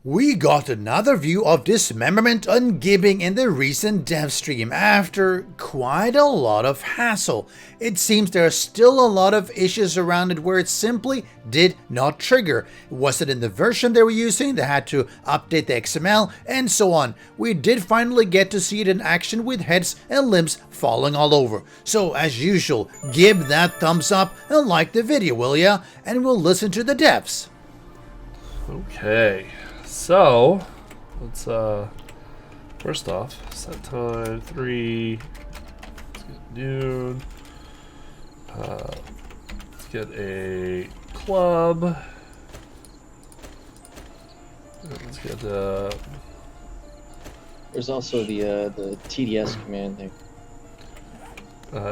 We got another view of dismemberment on Gibbing in the recent dev stream after quite a lot of hassle. It seems there are still a lot of issues around it where it simply did not trigger. It wasn't in the version they were using, they had to update the XML and so on. We did finally get to see it in action with heads and limbs falling all over. So as usual, give that thumbs up and like the video, will ya? And we'll listen to the devs. Okay. So, let's, first off, set time 3, let's get noon, let's get a club, let's get There's also the TDS command there.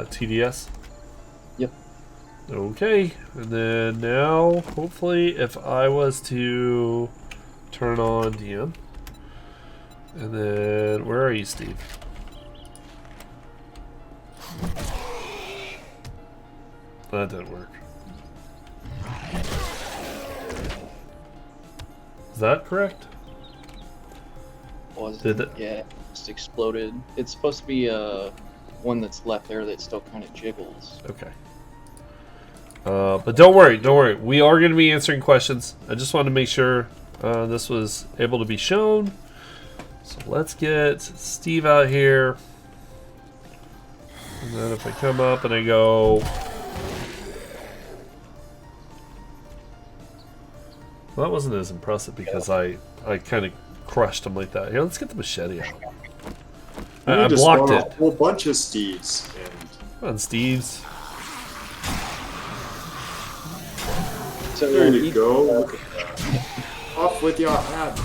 TDS? Yep. Okay, and then now, hopefully, if I was to turn on DM. And then, where are you, Steve? That didn't work. Is that correct? Did it? Yeah, it just exploded. It's supposed to be one that's left there that still kind of jiggles. Okay. But don't worry. We are going to be answering questions. I just wanted to make sure this was able to be shown. So let's get Steve out here. And then if I come up and I go... Well, that wasn't as impressive because I kind of crushed him like that. Here, let's get the machete out. I blocked it. A whole bunch of Steves. Come on, Steves. So There you go. Off with your head.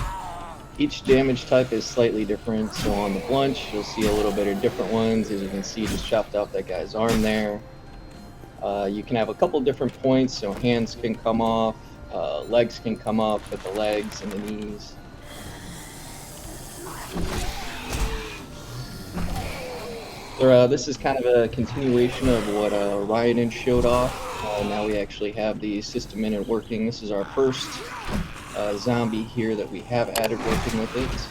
Each damage type is slightly different. So on the blunt, you'll see a little bit of different ones. As you can see, just chopped off that guy's arm there. You can have a couple different points, so hands can come off, legs can come up with the legs and the knees. This is kind of a continuation of what Ryan showed off. Now we actually have the system in and working. This is our first zombie here that we have added working with it.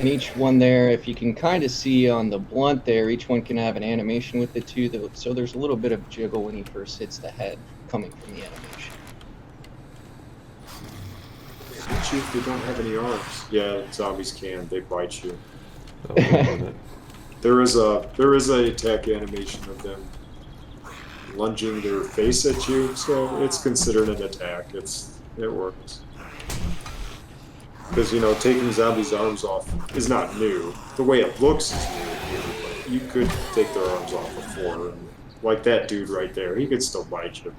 And each one there, if you can kind of see on the blunt there, each one can have an animation with it too. So there's a little bit of jiggle when he first hits the head coming from the animation. Hit you if they don't have any arms. Yeah, zombies can. They bite you. There is a attack animation of them lunging their face at you, so it's considered an attack. It works. Because, you know, taking zombies' arms off is not new. The way it looks is new, but you could take their arms off before. And like that dude right there, he could still bite you.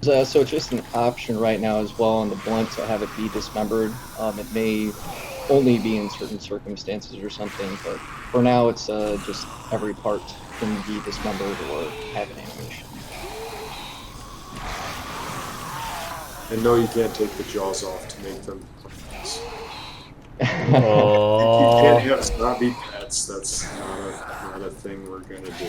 So it's just an option right now as well on the blunt to have it be dismembered. It may only be in certain circumstances or something, but for now it's just every part can be dismembered or have an animation. And no, you can't take the jaws off to make them pets. Oh. You can't have zombie pets. That's not a thing we're gonna do.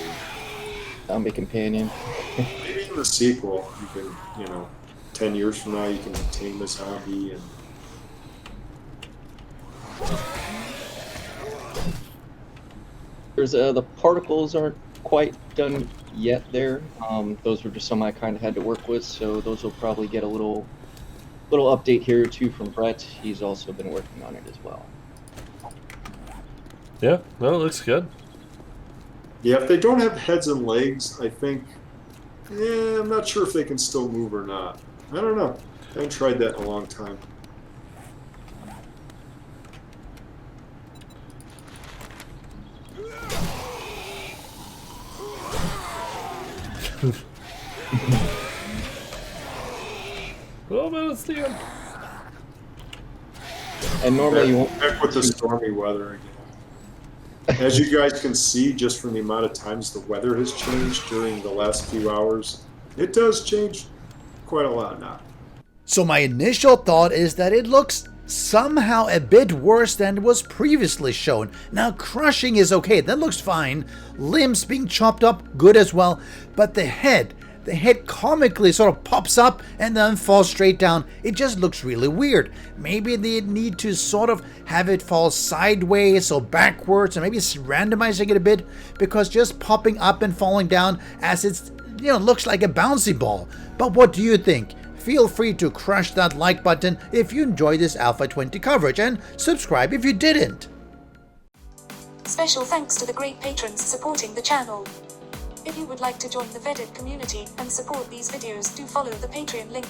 Zombie companion. Maybe in the sequel, you can, you know, 10 years from now, you can tame a zombie and. There's the particles aren't quite done yet there. Those were just some I kind of had to work with, so those will probably get a little update here too from Brett. He's also been working on it as well. Yeah, no, it looks good. Yeah, if they don't have heads and legs, I think. Yeah, I'm not sure if they can still move or not. I don't know. I haven't tried that in a long time. Oh man, it's the end. And normally you won't. Back with the stormy weather again. As you guys can see, just from the amount of times the weather has changed during the last few hours, it does change quite a lot now. So my initial thought is that it looks somehow a bit worse than was previously shown. Now crushing is okay, that looks fine. Limbs being chopped up, good as well. But the head comically sort of pops up and then falls straight down. It just looks really weird. Maybe they need to sort of have it fall sideways or backwards, and maybe randomizing it a bit, because just popping up and falling down as it's, looks like a bouncy ball. But what do you think? Feel free to crush that like button if you enjoyed this Alpha 20 coverage, and subscribe if you didn't. Special thanks to the great patrons supporting the channel. If you would like to join the vetted community and support these videos, do follow the Patreon link.